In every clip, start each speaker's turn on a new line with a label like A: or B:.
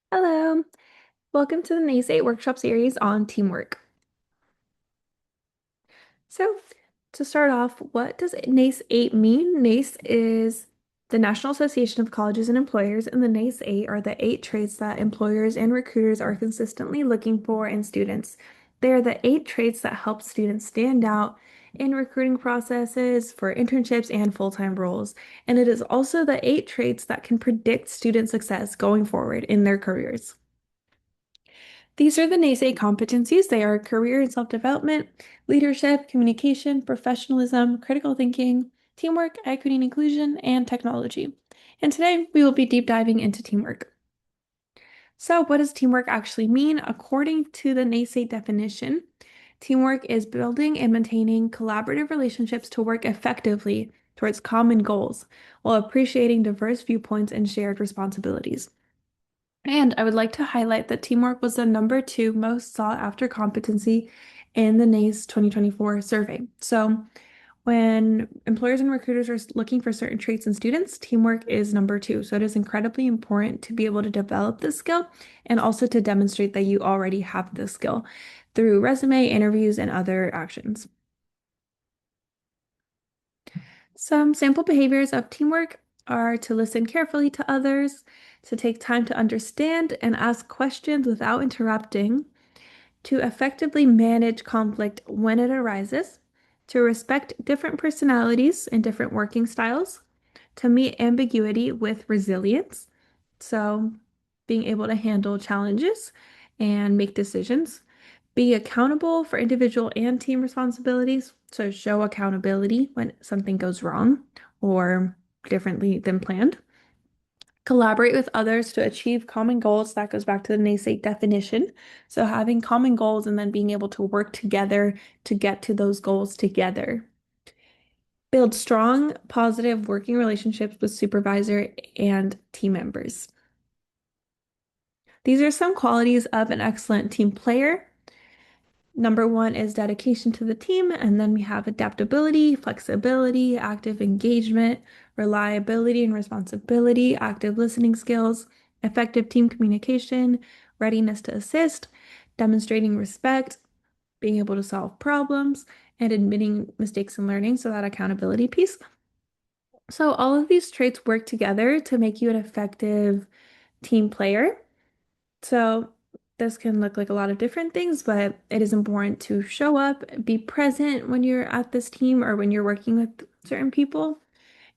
A: Hello, welcome to the NACE 8 workshop series on teamwork. So, to start off, what does NACE 8 mean? NACE is the National Association of Colleges and Employers, and the NACE 8 are the 8 traits that employers and recruiters are consistently looking for in students. They are the 8 traits that help students stand out in recruiting processes for internships and full-time roles. And it is also the 8 traits that can predict student success going forward in their careers. These are the NACE competencies. They are career and self-development, leadership, communication, professionalism, critical thinking, teamwork, equity and inclusion, and technology. And today we will be deep diving into teamwork. So, what does teamwork actually mean? According to the NACE definition, teamwork is building and maintaining collaborative relationships to work effectively towards common goals while appreciating diverse viewpoints and shared responsibilities. And I would like to highlight that teamwork was the number 2 most sought after competency in the NACE 2024 survey. So, when employers and recruiters are looking for certain traits in students, teamwork is number 2. So, it is incredibly important to be able to develop this skill and also to demonstrate that you already have this skill through resume, interviews, and other actions. Some sample behaviors of teamwork are to listen carefully to others, to take time to understand and ask questions without interrupting, to effectively manage conflict when it arises, to respect different personalities and different working styles, to meet ambiguity with resilience. So, being able to handle challenges and make decisions, be accountable for individual and team responsibilities. So, show accountability when something goes wrong or differently than planned. Collaborate with others to achieve common goals. That goes back to the NACE definition. So, having common goals and then being able to work together to get to those goals together. Build strong, positive working relationships with supervisor and team members. These are some qualities of an excellent team player. Number 1 is dedication to the team, and then we have adaptability, flexibility, active engagement, reliability and responsibility, active listening skills, effective team communication, readiness to assist, demonstrating respect, being able to solve problems, and admitting mistakes and learning, so that accountability piece. So all of these traits work together to make you an effective team player. So this can look like a lot of different things, but it is important to show up, be present when you're at this team or when you're working with certain people,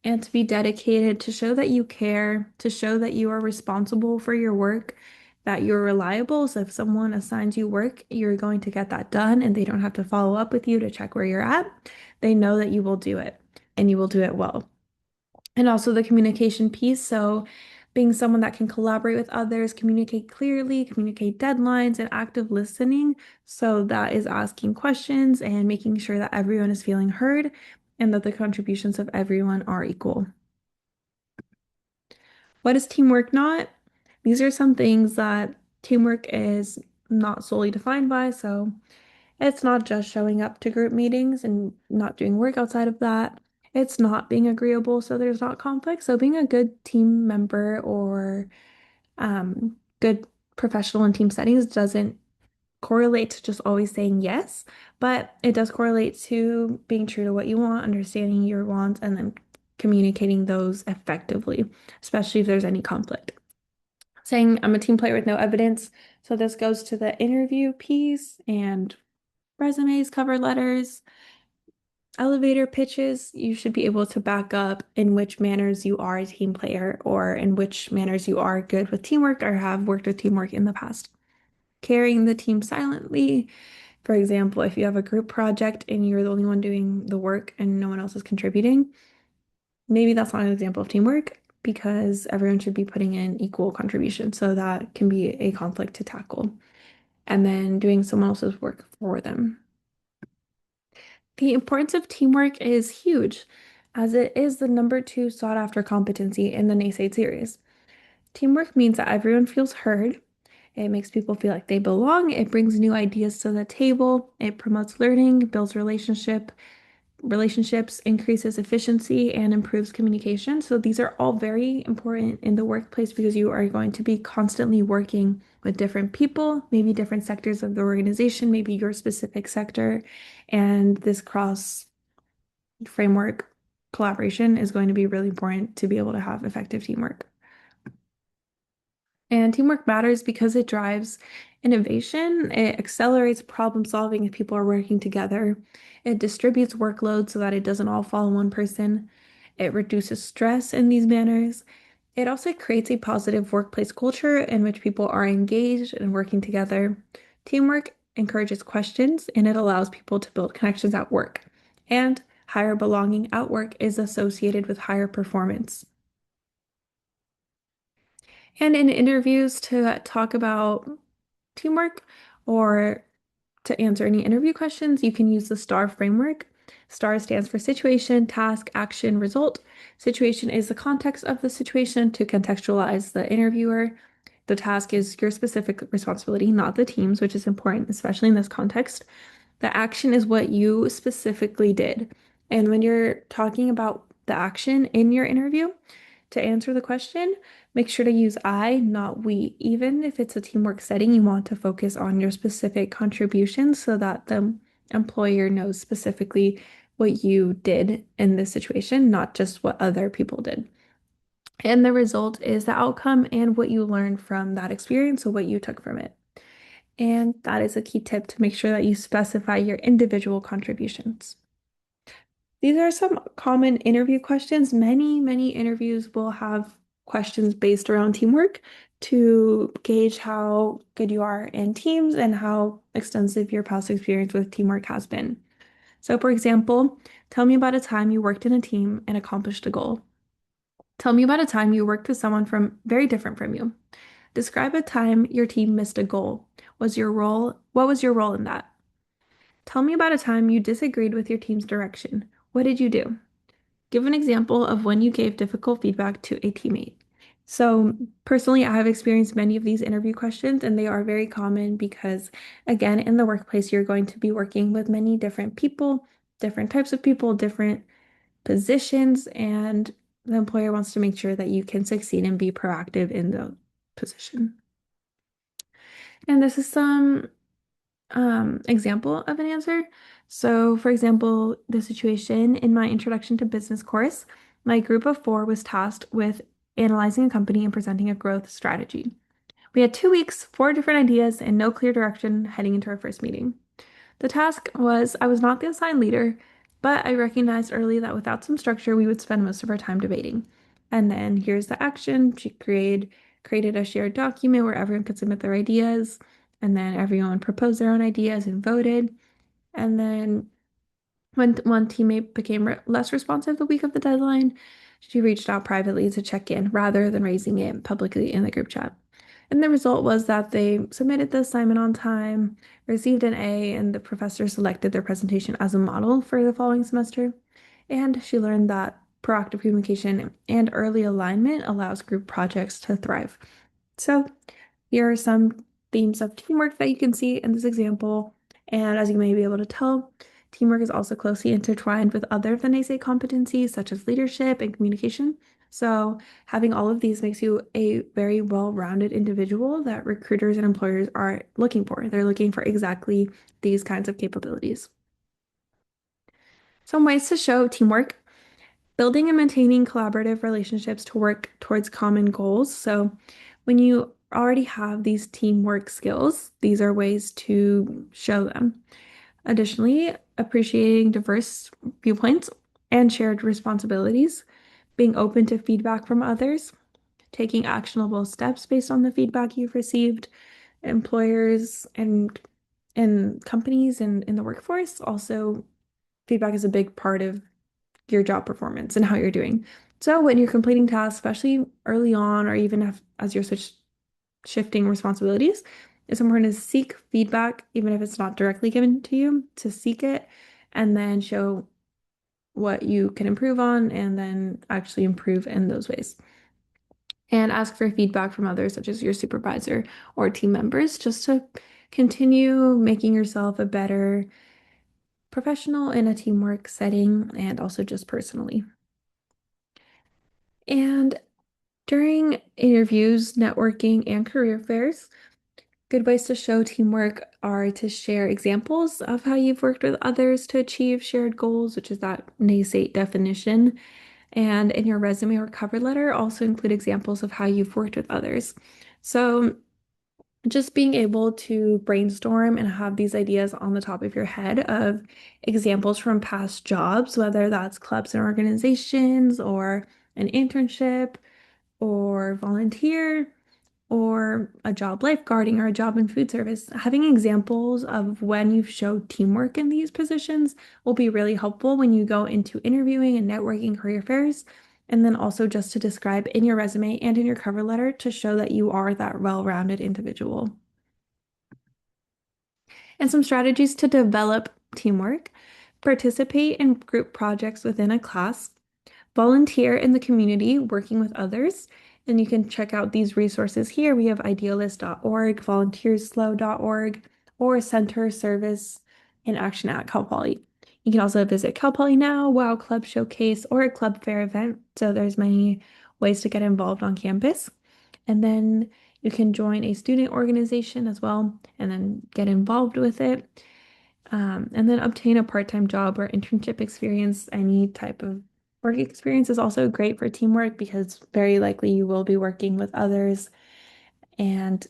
A: and to be dedicated to show that you care, to show that you are responsible for your work, that you're reliable. So if someone assigns you work, you're going to get that done and they don't have to follow up with you to check where you're at. They know that you will do it and you will do it well. And also the communication piece. So, being someone that can collaborate with others, communicate clearly, communicate deadlines, and active listening. So, that is asking questions and making sure that everyone is feeling heard and that the contributions of everyone are equal. What is teamwork not? These are some things that teamwork is not solely defined by. So, it's not just showing up to group meetings and not doing work outside of that. It's not being agreeable, so there's not conflict. So being a good team member or good professional in team settings doesn't correlate to just always saying yes, but it does correlate to being true to what you want, understanding your wants, and then communicating those effectively, especially if there's any conflict. Saying I'm a team player with no evidence. So this goes to the interview piece and resumes, cover letters, elevator pitches. You should be able to back up in which manners you are a team player or in which manners you are good with teamwork or have worked with teamwork in the past. Carrying the team silently. For example, if you have a group project and you're the only one doing the work and no one else is contributing, maybe that's not an example of teamwork because everyone should be putting in equal contribution. So that can be a conflict to tackle. And then doing someone else's work for them. The importance of teamwork is huge, as it is the number 2 sought after competency in the NACE series. Teamwork means that everyone feels heard. It makes people feel like they belong. It brings new ideas to the table. It promotes learning, builds relationship, relationships, increases efficiency, and improves communication. So these are all very important in the workplace because you are going to be constantly working with different people, maybe different sectors of the organization, maybe your specific sector. And this cross framework collaboration is going to be really important to be able to have effective teamwork. And teamwork matters because it drives innovation, it accelerates problem solving if people are working together, it distributes workload so that it doesn't all fall on one person, it reduces stress in these manners. It also creates a positive workplace culture in which people are engaged and working together. Teamwork encourages questions and it allows people to build connections at work. And higher belonging at work is associated with higher performance. And in interviews to talk about teamwork or to answer any interview questions, you can use the STAR framework. STAR stands for situation, task, action, result. Situation is the context of the situation to contextualize the interviewer. The task is your specific responsibility, not the team's, which is important, especially in this context. The action is what you specifically did. And when you're talking about the action in your interview, to answer the question, make sure to use I, not we. Even if it's a teamwork setting, you want to focus on your specific contributions so that the employer knows specifically what you did in this situation, not just what other people did. And the result is the outcome and what you learned from that experience, so what you took from it. And that is a key tip to make sure that you specify your individual contributions. These are some common interview questions. Many interviews will have questions based around teamwork to gauge how good you are in teams and how extensive your past experience with teamwork has been. So, for example, tell me about a time you worked in a team and accomplished a goal. Tell me about a time you worked with someone from very different from you. Describe a time your team missed a goal. What was your role in that? Tell me about a time you disagreed with your team's direction. What did you do? Give an example of when you gave difficult feedback to a teammate. So, personally, I have experienced many of these interview questions, and they are very common because, again, in the workplace, you're going to be working with many different people, different types of people, different positions, and the employer wants to make sure that you can succeed and be proactive in the position. And this is some example of an answer. So, for example, the situation in my introduction to business course, my group of four was tasked with analyzing a company and presenting a growth strategy. We had 2 weeks, four different ideas, and no clear direction heading into our first meeting. The task was I was not the assigned leader, but I recognized early that without some structure, we would spend most of our time debating. And then here's the action. She created a shared document where everyone could submit their ideas, and then everyone proposed their own ideas and voted. And then when one teammate became less responsive the week of the deadline, she reached out privately to check in rather than raising it publicly in the group chat. And the result was that they submitted the assignment on time, received an A, and the professor selected their presentation as a model for the following semester. And she learned that proactive communication and early alignment allows group projects to thrive. So here are some themes of teamwork that you can see in this example. And as you may be able to tell, teamwork is also closely intertwined with other than ASA competencies such as leadership and communication. So having all of these makes you a very well-rounded individual that recruiters and employers are looking for. They're looking for exactly these kinds of capabilities. Some ways to show teamwork: building and maintaining collaborative relationships to work towards common goals. So when you already have these teamwork skills, these are ways to show them. Additionally, appreciating diverse viewpoints and shared responsibilities, being open to feedback from others, taking actionable steps based on the feedback you've received. Employers and companies and in the workforce also, feedback is a big part of your job performance and how you're doing. So when you're completing tasks, especially early on, or even as you're shifting responsibilities, it's important to seek feedback, even if it's not directly given to you, to seek it and then show what you can improve on and then actually improve in those ways. And ask for feedback from others, such as your supervisor or team members, just to continue making yourself a better professional in a teamwork setting and also just personally. And during interviews, networking, and career fairs, good ways to show teamwork are to share examples of how you've worked with others to achieve shared goals, which is that NASATE definition. And in your resume or cover letter, also include examples of how you've worked with others. So just being able to brainstorm and have these ideas on the top of your head of examples from past jobs, whether that's clubs and organizations or an internship or volunteer or a job lifeguarding or a job in food service, having examples of when you've showed teamwork in these positions will be really helpful when you go into interviewing and networking career fairs. And then also just to describe in your resume and in your cover letter to show that you are that well-rounded individual. And some strategies to develop teamwork: participate in group projects within a class, volunteer in the community working with others. And you can check out these resources here. We have idealist.org, volunteerslow.org, or Center Service in Action at Cal Poly. You can also visit Cal Poly Now, Wow Club Showcase, or a club fair event. So there's many ways to get involved on campus. And then you can join a student organization as well and then get involved with it. And then obtain a part-time job or internship experience. Any type of work experience is also great for teamwork because very likely you will be working with others. And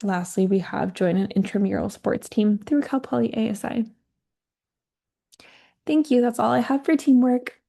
A: lastly, we have joined an intramural sports team through Cal Poly ASI. Thank you. That's all I have for teamwork.